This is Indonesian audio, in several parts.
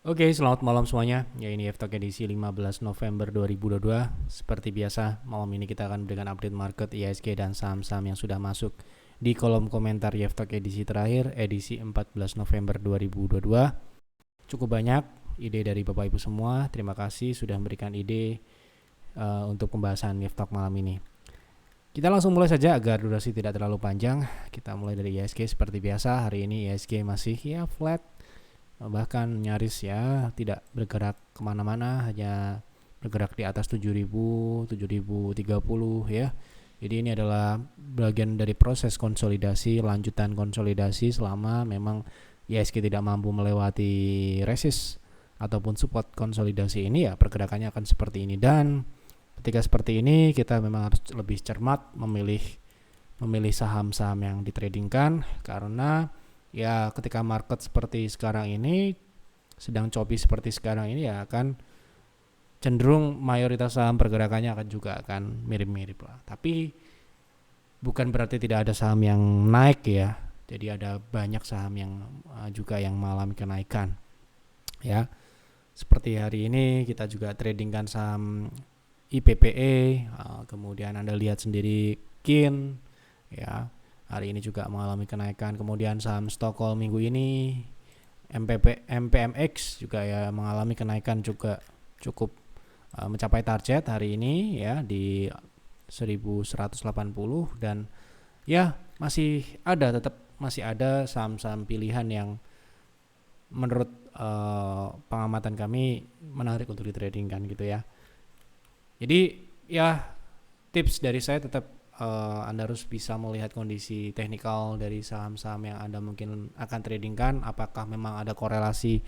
Oke, selamat malam semuanya. Ya, ini F-Talk edisi 15 November 2022. Seperti biasa, malam ini kita akan berikan update market IHSG dan saham-saham yang sudah masuk di kolom komentar F-Talk edisi terakhir, edisi 14 November 2022. Cukup banyak ide dari Bapak Ibu semua. Terima kasih sudah memberikan ide untuk pembahasan F-Talk malam ini. Kita langsung mulai saja agar durasi tidak terlalu panjang. Kita mulai dari IHSG seperti biasa. Hari ini IHSG masih flat, bahkan nyaris tidak bergerak kemana-mana, hanya bergerak di atas 7.000, 7.030 ya. Jadi ini adalah bagian dari proses konsolidasi, lanjutan konsolidasi selama memang IHSG tidak mampu melewati resist ataupun support konsolidasi ini, ya pergerakannya akan seperti ini. Dan ketika seperti ini kita memang harus lebih cermat memilih saham-saham yang ditradingkan, karena ya ketika market seperti sekarang ini sedang choppy seperti sekarang ini, ya akan cenderung mayoritas saham pergerakannya akan mirip-mirip lah. Tapi bukan berarti tidak ada saham yang naik ya. Jadi ada banyak saham yang juga yang mengalami kenaikan. Ya. Seperti hari ini kita juga tradingkan saham IPPE, kemudian Anda lihat sendiri KIN ya. Hari ini juga mengalami kenaikan. Kemudian saham Stockholm minggu ini MPMX juga ya mengalami kenaikan juga cukup mencapai target hari ini ya di 1180, dan ya tetap masih ada saham-saham pilihan yang menurut pengamatan kami menarik untuk ditradingkan gitu ya. Jadi ya tips dari saya tetap Anda harus bisa melihat kondisi teknikal dari saham-saham yang Anda mungkin akan tradingkan, apakah memang ada korelasi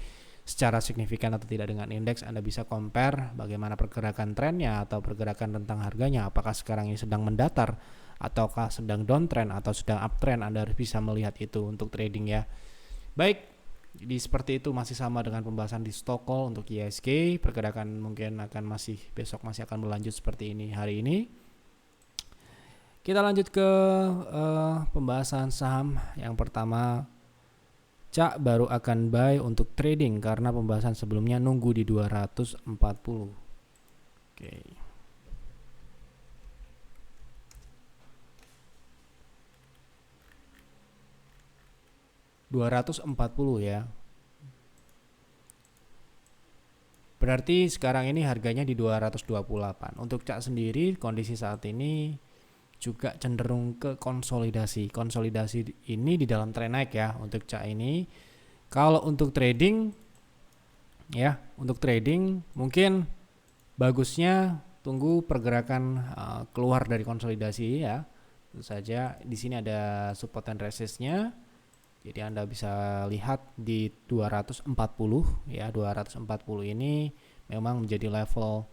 secara signifikan atau tidak dengan indeks. Anda bisa compare bagaimana pergerakan trennya atau pergerakan tentang harganya, apakah sekarang ini sedang mendatar ataukah sedang downtrend atau sedang uptrend. Anda harus bisa melihat itu untuk trading ya. Baik, jadi seperti itu, masih sama dengan pembahasan di Stockholm untuk IHSG. Pergerakan mungkin besok masih akan berlanjut seperti ini hari ini. Kita lanjut ke pembahasan saham. Yang pertama, Cak baru akan buy untuk trading karena pembahasan sebelumnya nunggu di 240. Oke. 240 ya. Berarti sekarang ini harganya di 228. Untuk Cak sendiri kondisi saat ini juga cenderung ke konsolidasi. Konsolidasi ini di dalam tren naik ya untuk Cak ini. Kalau untuk trading mungkin bagusnya tunggu pergerakan keluar dari konsolidasi ya. Tentu saja di sini ada support and resistnya. Jadi Anda bisa lihat di 240 ya. 240 ini memang menjadi level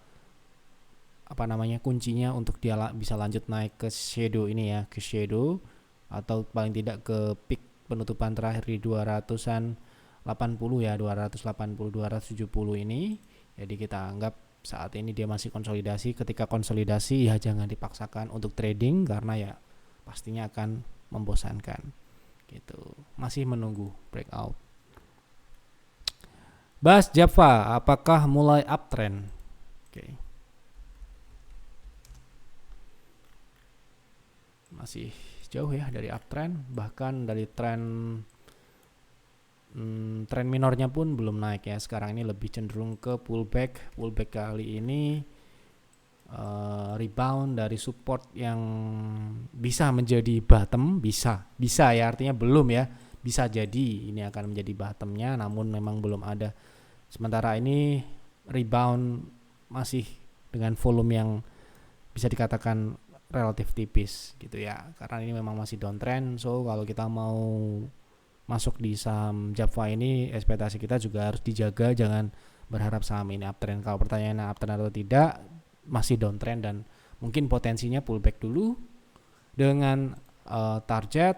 kuncinya untuk dia bisa lanjut naik ke shadow ini ya, ke shadow atau paling tidak ke peak penutupan terakhir di 200-an 80 ya, 280 270 ini. Jadi kita anggap saat ini dia masih konsolidasi. Ketika konsolidasi ya jangan dipaksakan untuk trading karena ya pastinya akan membosankan gitu. Masih menunggu breakout. Bahas Java, apakah mulai uptrend? Oke. Masih jauh ya dari uptrend, bahkan dari tren minornya pun belum naik ya. Sekarang ini lebih cenderung ke pullback kali ini rebound dari support yang bisa menjadi bottom, bisa ya, artinya belum ya, bisa jadi ini akan menjadi bottomnya, namun memang belum ada. Sementara ini rebound masih dengan volume yang bisa dikatakan relatif tipis gitu ya, karena ini memang masih downtrend. So kalau kita mau masuk di saham Java ini, ekspektasi kita juga harus dijaga, jangan berharap saham ini uptrend. Kalau pertanyaannya uptrend atau tidak, masih downtrend dan mungkin potensinya pullback dulu dengan target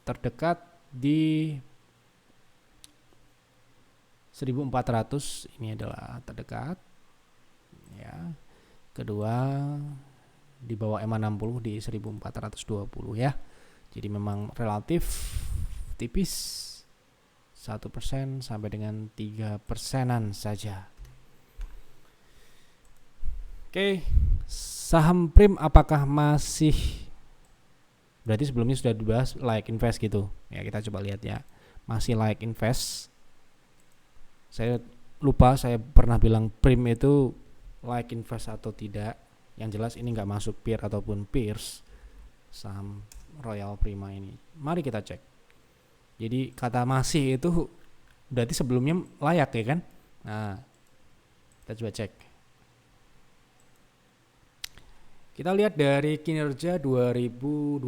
terdekat di 1400. Ini adalah terdekat ya. Kedua di bawah EMA 60 di 1420 ya. Jadi memang relatif tipis 1% sampai dengan 3%-an saja. Oke, saham Prim apakah masih, berarti sebelumnya sudah dibahas like invest gitu ya, kita coba lihat ya, masih like invest. Saya lupa saya pernah bilang Prim itu like invest atau tidak. Yang jelas ini nggak masuk peer ataupun peers saham Royal Prima ini. Mari kita cek. Jadi kata masih itu berarti sebelumnya layak ya kan. Nah, kita coba cek. Kita lihat dari kinerja 2021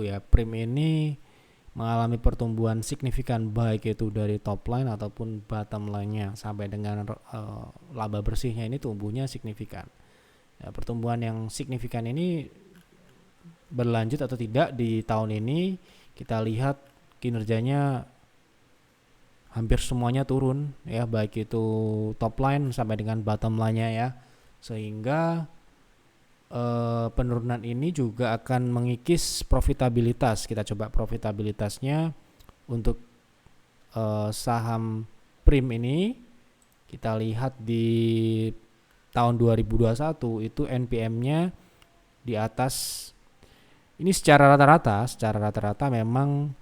ya, Prim ini mengalami pertumbuhan signifikan baik itu dari top line ataupun bottom line-nya, sampai dengan laba bersihnya ini tumbuhnya signifikan. Ya, pertumbuhan yang signifikan ini berlanjut atau tidak di tahun ini, kita lihat kinerjanya hampir semuanya turun ya, baik itu top line sampai dengan bottom line-nya ya, sehingga penurunan ini juga akan mengikis profitabilitas. Kita coba profitabilitasnya untuk saham Prim ini, kita lihat di tahun 2021 itu NPM-nya di atas, ini secara rata-rata memang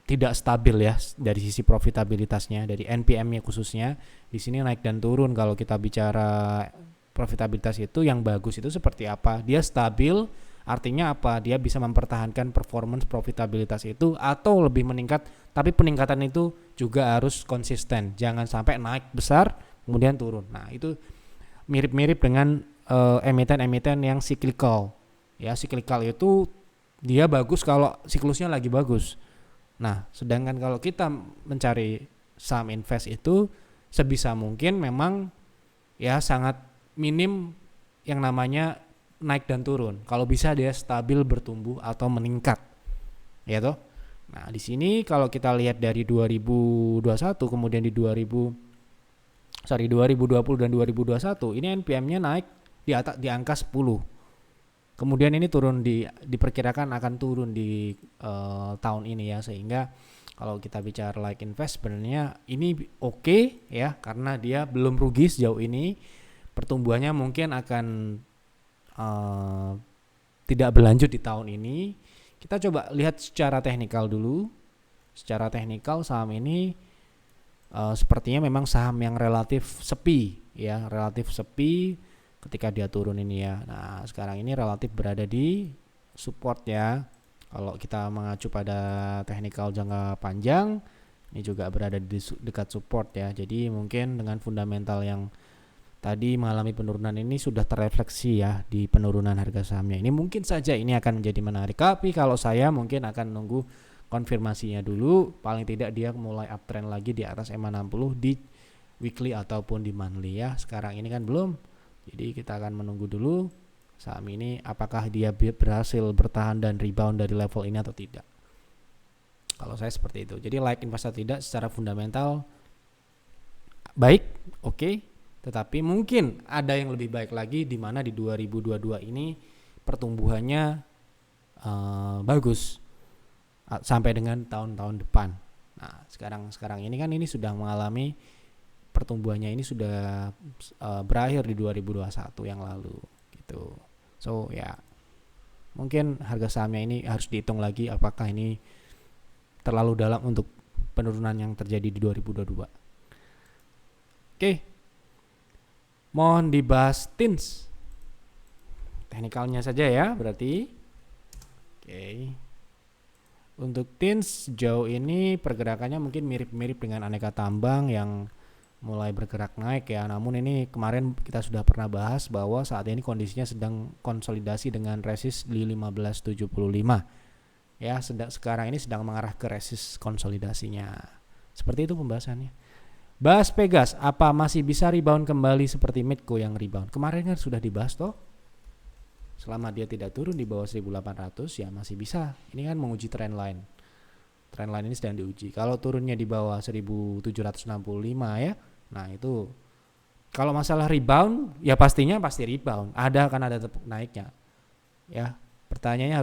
tidak stabil ya dari sisi profitabilitasnya, dari NPM-nya khususnya. Di sini naik dan turun. Kalau kita bicara profitabilitas itu yang bagus itu seperti apa? Dia stabil, artinya apa? Dia bisa mempertahankan performance profitabilitas itu atau lebih meningkat, tapi peningkatan itu juga harus konsisten. Jangan sampai naik besar kemudian turun. Nah, itu mirip-mirip dengan emiten-emiten yang cyclical. Ya, cyclical itu dia bagus kalau siklusnya lagi bagus. Nah, sedangkan kalau kita mencari saham invest itu sebisa mungkin memang ya sangat minim yang namanya naik dan turun. Kalau bisa dia stabil bertumbuh atau meningkat. Ya toh? Nah, di sini kalau kita lihat dari 2021 kemudian di 2020 dan 2021 ini NPM-nya naik di angka 10. Kemudian ini turun diperkirakan akan turun di tahun ini ya, sehingga kalau kita bicara like invest sebenarnya ini oke ya, karena dia belum rugi sejauh ini. Pertumbuhannya mungkin akan tidak berlanjut di tahun ini. Kita coba lihat secara teknikal dulu. Secara teknikal saham ini sepertinya memang saham yang relatif sepi ya, relatif sepi ketika dia turun ini ya. Nah, sekarang ini relatif berada di support ya. Kalau kita mengacu pada teknikal jangka panjang, ini juga berada di dekat support ya. Jadi mungkin dengan fundamental yang tadi mengalami penurunan ini sudah terrefleksi ya di penurunan harga sahamnya. Ini mungkin saja ini akan menjadi menarik. Tapi kalau saya mungkin akan nunggu konfirmasinya dulu. Paling tidak dia mulai uptrend lagi di atas EMA 60 di weekly ataupun di monthly ya. Sekarang ini kan belum. Jadi kita akan menunggu dulu saham ini apakah dia berhasil bertahan dan rebound dari level ini atau tidak. Kalau saya seperti itu. Jadi like invest atau tidak secara fundamental baik, oke. Tetapi mungkin ada yang lebih baik lagi, di mana di 2022 ini pertumbuhannya bagus sampai dengan tahun-tahun depan. Nah, sekarang ini kan ini sudah mengalami pertumbuhannya ini sudah berakhir di 2021 yang lalu gitu. So ya, mungkin harga sahamnya ini harus dihitung lagi apakah ini terlalu dalam untuk penurunan yang terjadi di 2022. Oke. Mohon dibahas TINS. Teknikalnya saja ya berarti. Oke. Untuk TINS sejauh ini pergerakannya mungkin mirip-mirip dengan Aneka Tambang yang mulai bergerak naik ya. Namun ini kemarin kita sudah pernah bahas bahwa saat ini kondisinya sedang konsolidasi dengan resist di 1575. Ya, sekarang ini sedang mengarah ke resist konsolidasinya. Seperti itu pembahasannya. Bahas Pegas, apa masih bisa rebound kembali seperti Medco yang rebound? Kemarin kan sudah dibahas toh. Selama dia tidak turun di bawah 1800 ya masih bisa. Ini kan menguji trend line. Trend line ini sedang diuji. Kalau turunnya di bawah 1765 ya. Nah, itu kalau masalah rebound ya pasti rebound. Akan ada tepuk naiknya. Ya, pertanyaannya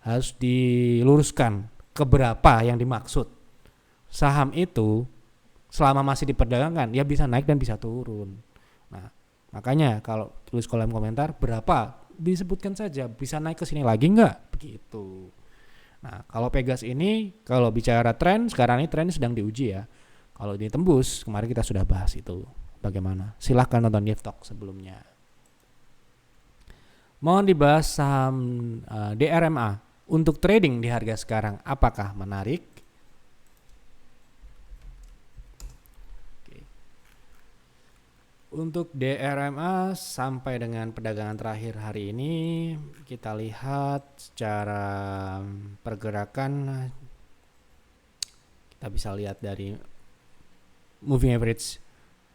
harus diluruskan ke berapa yang dimaksud. saham itu selama masih diperdagangkan ya bisa naik dan bisa turun. Nah, makanya kalau tulis kolom komentar berapa, disebutkan saja, bisa naik ke sini lagi nggak? Begitu. Nah, kalau Pegas ini, kalau bicara tren, sekarang ini tren sedang diuji ya. Kalau ditembus, kemarin kita sudah bahas itu. Bagaimana? Silahkan nonton Yev Talk sebelumnya. Mohon dibahas saham DRMA. Untuk trading di harga sekarang, apakah menarik? Untuk DRMA sampai dengan perdagangan terakhir hari ini, kita lihat secara pergerakan, kita bisa lihat dari moving average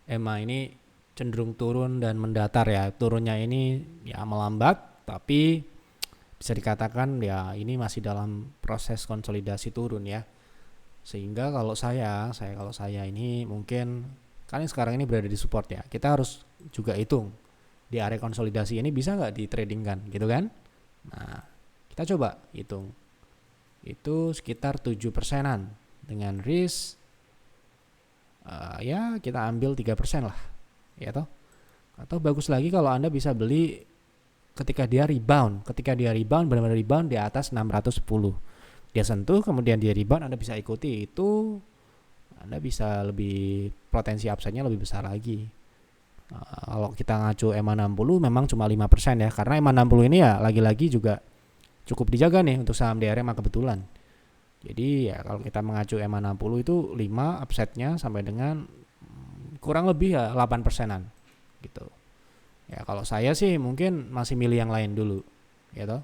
EMA ini cenderung turun dan mendatar ya. Turunnya ini ya melambat, tapi bisa dikatakan ya ini masih dalam proses konsolidasi turun ya. Sehingga kalau saya ini mungkin kan sekarang ini berada di support ya, kita harus juga hitung di area konsolidasi ini bisa nggak ditradingkan gitu kan. Nah, kita coba hitung itu sekitar 7%-an dengan risk ya kita ambil 3% lah ya toh. Atau bagus lagi kalau Anda bisa beli ketika dia rebound benar-benar rebound di atas 610, dia sentuh kemudian dia rebound, Anda bisa ikuti itu, Anda bisa lebih potensi upside-nya lebih besar lagi. Kalau kita ngacu EMA 60 memang cuma 5% ya, karena EMA 60 ini ya lagi-lagi juga cukup dijaga nih untuk saham DRMA kebetulan. Jadi ya kalau kita mengacu EMA 60 itu 5 upside-nya sampai dengan kurang lebih ya 8%-an gitu. Ya kalau saya sih mungkin masih milih yang lain dulu ya toh.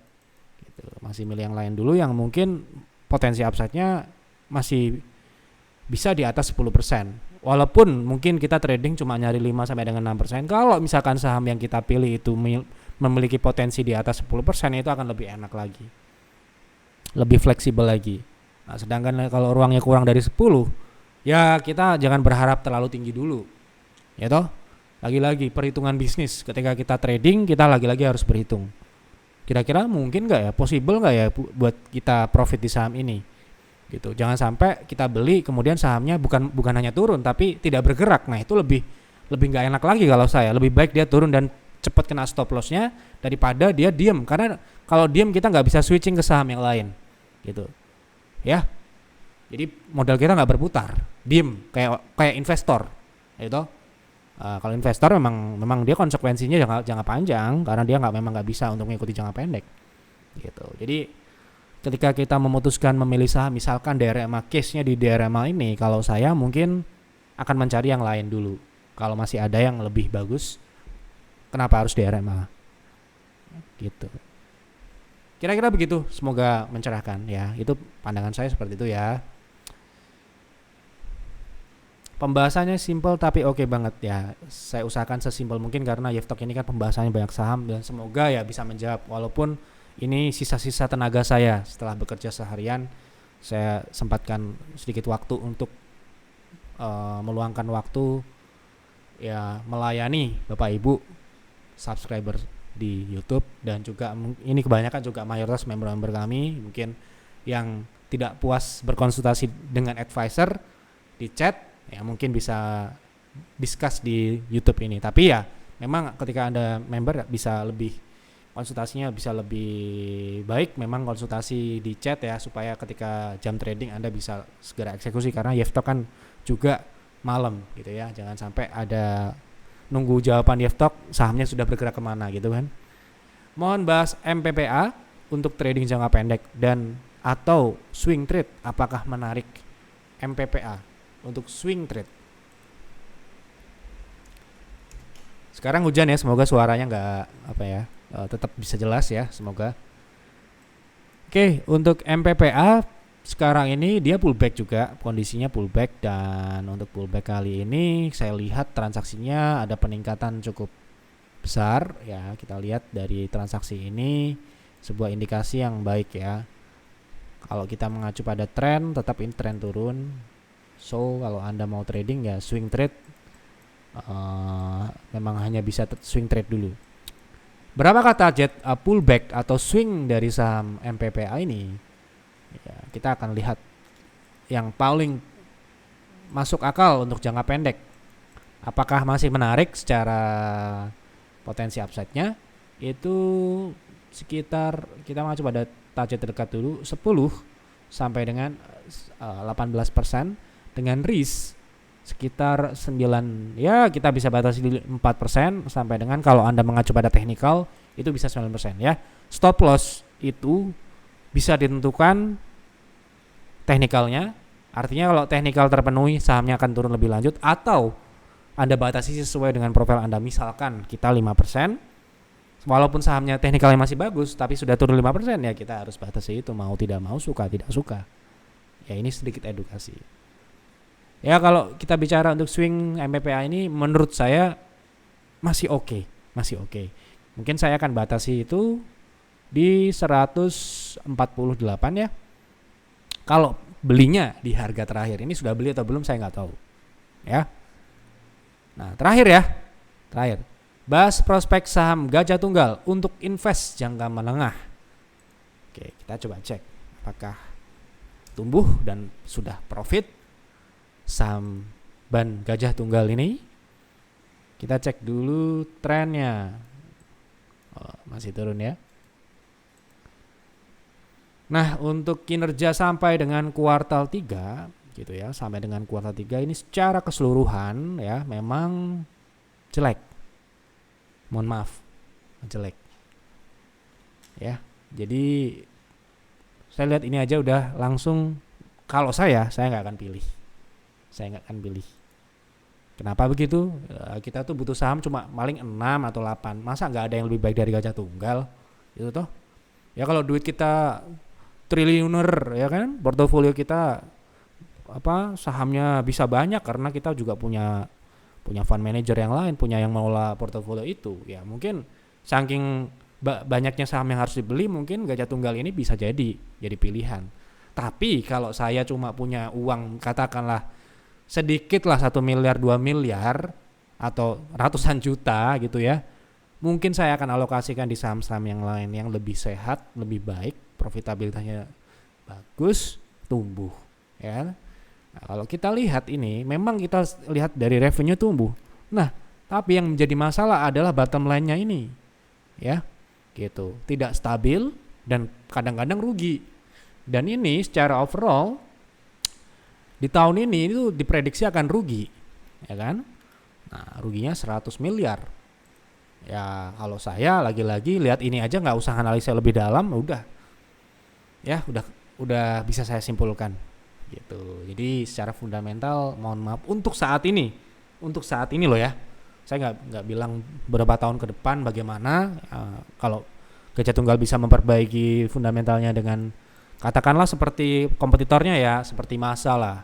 Gitu. Masih milih yang lain dulu yang mungkin potensi upside-nya masih bisa di atas 10%. Walaupun mungkin kita trading cuma nyari 5 sampai dengan 6%, kalau misalkan saham yang kita pilih itu memiliki potensi di atas 10%, itu akan lebih enak lagi. Lebih fleksibel lagi. Nah, sedangkan kalau ruangnya kurang dari 10, ya kita jangan berharap terlalu tinggi dulu. Ya toh? Lagi-lagi perhitungan bisnis, ketika kita trading kita lagi-lagi harus berhitung. Kira-kira mungkin enggak ya, possible enggak ya buat kita profit di saham ini? Gitu. Jangan sampai kita beli kemudian sahamnya bukan hanya turun tapi tidak bergerak. Nah, itu lebih enggak enak lagi kalau saya. Lebih baik dia turun dan cepat kena stop loss-nya daripada dia diam. Karena kalau diam kita enggak bisa switching ke saham yang lain. Gitu. Ya. Jadi modal kita enggak berputar. Diam kayak investor. Gitu. Kalau investor memang dia konsekuensinya jangka panjang karena dia memang nggak bisa untuk mengikuti jangka pendek. Gitu. Jadi ketika kita memutuskan memilih saham, misalkan DRMA, case-nya di DRMA ini, kalau saya mungkin akan mencari yang lain dulu. Kalau masih ada yang lebih bagus, kenapa harus DRMA? Gitu. Kira-kira begitu, semoga mencerahkan ya. Itu pandangan saya seperti itu ya. Pembahasannya simple tapi oke banget ya. Saya usahakan sesimpel mungkin karena Yev Talk ini kan pembahasannya banyak saham dan semoga ya bisa menjawab walaupun ini sisa-sisa tenaga saya setelah bekerja seharian. Saya sempatkan sedikit waktu untuk meluangkan waktu ya melayani Bapak Ibu subscriber di YouTube dan juga ini kebanyakan juga mayoritas member-member kami mungkin yang tidak puas berkonsultasi dengan advisor di chat ya mungkin bisa discuss di YouTube ini. Tapi ya memang ketika Anda member bisa lebih konsultasinya bisa lebih baik memang konsultasi di chat ya supaya ketika jam trading Anda bisa segera eksekusi karena Yev Talk kan juga malam gitu ya. Jangan sampai ada nunggu jawaban Yev Talk sahamnya sudah bergerak kemana gitu kan. Mohon bahas MPPA untuk trading jangka pendek dan atau swing trade, apakah menarik MPPA untuk swing trade. Sekarang hujan ya, semoga suaranya nggak tetap bisa jelas ya, semoga. Oke, untuk MPPA sekarang ini dia pullback juga, kondisinya pullback dan untuk pullback kali ini saya lihat transaksinya ada peningkatan cukup besar ya. Kita lihat dari transaksi ini sebuah indikasi yang baik ya. Kalau kita mengacu pada tren, tetap ini tren turun. So kalau Anda mau trading ya swing trade memang hanya bisa swing trade dulu. Berapakah target pullback atau swing dari saham MPPA ini? Ya, kita akan lihat yang paling masuk akal untuk jangka pendek. Apakah masih menarik secara potensi upside-nya? Itu sekitar kita mengacu pada target terdekat dulu 10 sampai dengan 18% dengan risk sekitar 9, ya kita bisa batasi di 4% sampai dengan kalau Anda mengacu pada teknikal itu bisa 9% ya. Stop loss itu bisa ditentukan teknikalnya, artinya kalau teknikal terpenuhi sahamnya akan turun lebih lanjut, atau Anda batasi sesuai dengan profil Anda, misalkan kita 5%, walaupun sahamnya teknikalnya masih bagus tapi sudah turun 5%, ya kita harus batasi itu, mau tidak mau, suka tidak suka. Ya ini sedikit edukasi. Ya kalau kita bicara untuk swing MPPA ini menurut saya masih oke. Mungkin saya akan batasi itu di 148 ya. Kalau belinya di harga terakhir, ini sudah beli atau belum saya nggak tahu. Ya. Nah terakhir. Bahas prospek saham Gajah Tunggal untuk invest jangka menengah. Oke, kita coba cek apakah tumbuh dan sudah profit saham ban Gajah Tunggal ini. Kita cek dulu trennya. Masih turun ya. Nah, untuk kinerja sampai dengan kuartal 3 gitu ya, sampai dengan kuartal 3 ini secara keseluruhan ya memang jelek. Mohon maaf, jelek. Ya. Jadi saya lihat ini aja udah langsung, kalau saya nggak akan pilih. Kenapa begitu? Kita tuh butuh saham cuma paling 6 atau 8. Masa nggak ada yang lebih baik dari Gajah Tunggal? Itu toh. Ya kalau duit kita triliuner ya kan, portofolio kita sahamnya bisa banyak karena kita juga punya fund manager yang lain, punya yang mengelola portofolio itu. Ya mungkin saking banyaknya saham yang harus dibeli, mungkin Gajah Tunggal ini bisa jadi pilihan. Tapi kalau saya cuma punya uang katakanlah sedikit lah, 1 miliar 2 miliar atau ratusan juta gitu ya, mungkin saya akan alokasikan di saham-saham yang lain yang lebih sehat, lebih baik, profitabilitasnya bagus, tumbuh ya. Nah, kalau kita lihat ini memang kita lihat dari revenue tumbuh. Nah, tapi yang menjadi masalah adalah bottom line-nya ini ya, gitu, tidak stabil dan kadang-kadang rugi. Dan ini secara overall di tahun ini itu diprediksi akan rugi, ya kan? Nah, ruginya 100 miliar. Ya, kalau saya lagi-lagi lihat ini aja nggak usah analisa lebih dalam, udah bisa saya simpulkan, gitu. Jadi secara fundamental, mohon maaf untuk saat ini loh ya. Saya nggak bilang beberapa tahun ke depan bagaimana. Kalau Gajah Tunggal bisa memperbaiki fundamentalnya dengan katakanlah seperti kompetitornya ya, seperti Masa lah.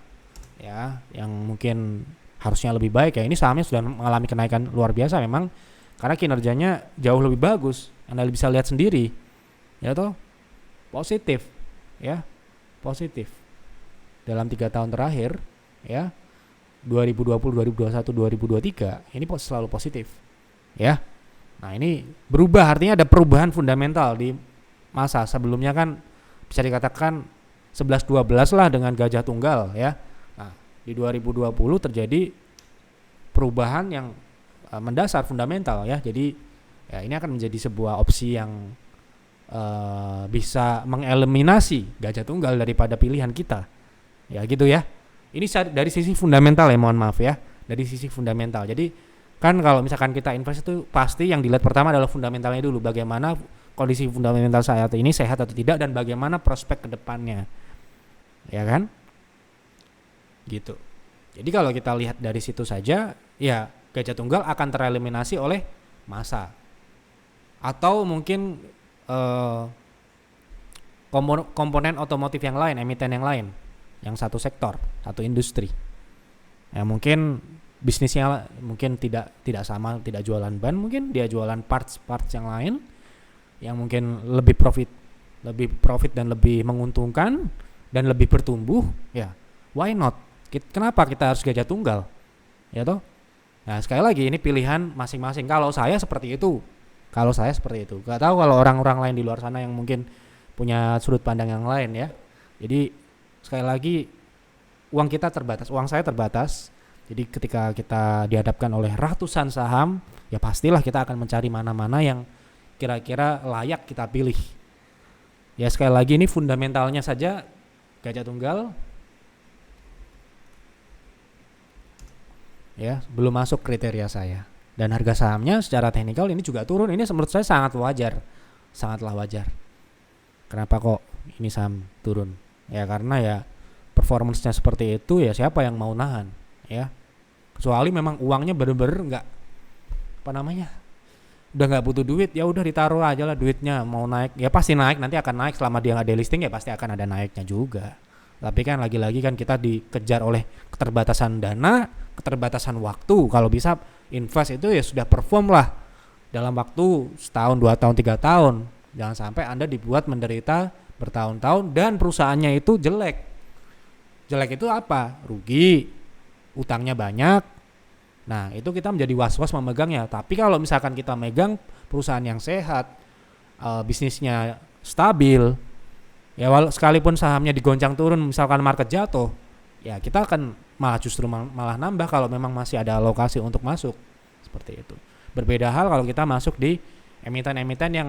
Ya, yang mungkin harusnya lebih baik ya. Ini sahamnya sudah mengalami kenaikan luar biasa memang karena kinerjanya jauh lebih bagus. Anda bisa lihat sendiri. Ya toh, positif. Dalam 3 tahun terakhir ya, 2020, 2021, 2023 ini selalu positif. Ya. Nah, ini berubah, artinya ada perubahan fundamental di Masa. Sebelumnya kan bisa dikatakan 11-12 lah dengan Gajah Tunggal ya. Di 2020 terjadi perubahan yang mendasar fundamental ya. Jadi ya ini akan menjadi sebuah opsi yang bisa mengeliminasi Gajah Tunggal daripada pilihan kita. Ya gitu ya. Ini dari sisi fundamental ya, mohon maaf ya. Dari sisi fundamental. Jadi kan kalau misalkan kita invest itu pasti yang dilihat pertama adalah fundamentalnya dulu. Bagaimana kondisi fundamental saat ini, sehat atau tidak, dan bagaimana prospek ke depannya. Ya kan? Gitu. Jadi kalau kita lihat dari situ saja, ya Gajah Tunggal akan tereliminasi oleh Masa. Atau mungkin komponen otomotif yang lain, emiten yang lain, yang satu sektor, satu industri. Ya mungkin bisnisnya mungkin tidak sama, tidak jualan ban, mungkin dia jualan parts yang lain yang mungkin lebih profit dan lebih menguntungkan dan lebih bertumbuh, ya why not? Kenapa kita harus Gajah Tunggal? Ya toh? Nah, sekali lagi ini pilihan masing-masing. Kalau saya seperti itu. Gak tahu kalau orang-orang lain di luar sana yang mungkin punya sudut pandang yang lain ya. Jadi sekali lagi uang kita terbatas, uang saya terbatas. Jadi ketika kita dihadapkan oleh ratusan saham, ya pastilah kita akan mencari mana-mana yang kira-kira layak kita pilih. Ya sekali lagi ini fundamentalnya saja Gajah Tunggal ya belum masuk kriteria saya. Dan harga sahamnya secara teknikal ini juga turun. Ini menurut saya sangat wajar. Sangatlah wajar. Kenapa kok ini saham turun? Ya karena ya performance-nya seperti itu, ya siapa yang mau nahan, ya. Kecuali memang uangnya bener-bener nggak, udah nggak butuh duit, ya udah ditaruh aja lah duitnya. Mau naik ya pasti naik, nanti akan naik. Selama dia nggak delisting ya pasti akan ada naiknya juga. Tapi kan lagi-lagi kan kita dikejar oleh keterbatasan dana, keterbatasan waktu. Kalau bisa invest itu ya sudah perform lah dalam waktu setahun, 2 tahun, 3 tahun. Jangan sampai Anda dibuat menderita bertahun-tahun dan perusahaannya itu jelek. Jelek itu apa? Rugi, utangnya banyak. Nah itu kita menjadi was-was memegangnya. Tapi kalau misalkan kita megang perusahaan yang sehat, bisnisnya stabil, ya sekalipun sahamnya digoncang turun, misalkan market jatuh, ya kita akan malah nambah kalau memang masih ada alokasi untuk masuk. Seperti itu. Berbeda hal kalau kita masuk di emiten-emiten yang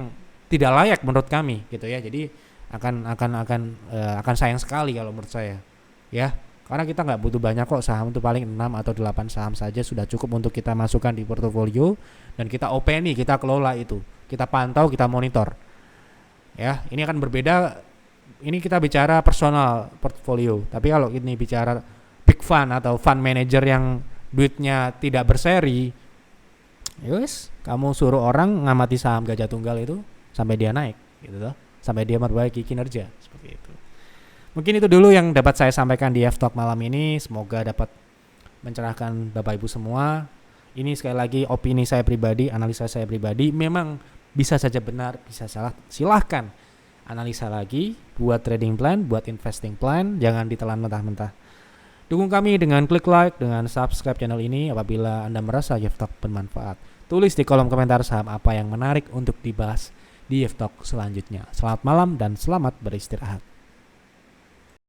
tidak layak menurut kami gitu ya. Jadi akan sayang sekali kalau menurut saya. Ya, karena kita nggak butuh banyak kok saham, itu paling 6 atau 8 saham saja sudah cukup untuk kita masukkan di portofolio dan kita openi, kita kelola itu. Kita pantau, kita monitor. Ya, ini akan berbeda. Ini kita bicara personal portfolio. Tapi kalau ini bicara big fund atau fund manager yang duitnya tidak berseri, yus, kamu suruh orang ngamati saham Gajah Tunggal itu sampai dia naik gitu loh. Sampai dia memperbaiki kinerja seperti itu. Mungkin itu dulu yang dapat saya sampaikan di F-Talk malam ini. Semoga dapat mencerahkan Bapak Ibu semua. Ini sekali lagi opini saya pribadi, analisa saya pribadi. Memang bisa saja benar, bisa salah. Silahkan analisa lagi, buat trading plan, buat investing plan. Jangan ditelan mentah-mentah. Dukung kami dengan klik like, dengan subscribe channel ini apabila Anda merasa F-Talk bermanfaat. Tulis di kolom komentar saham apa yang menarik untuk dibahas di F-Talk selanjutnya. Selamat malam dan selamat beristirahat.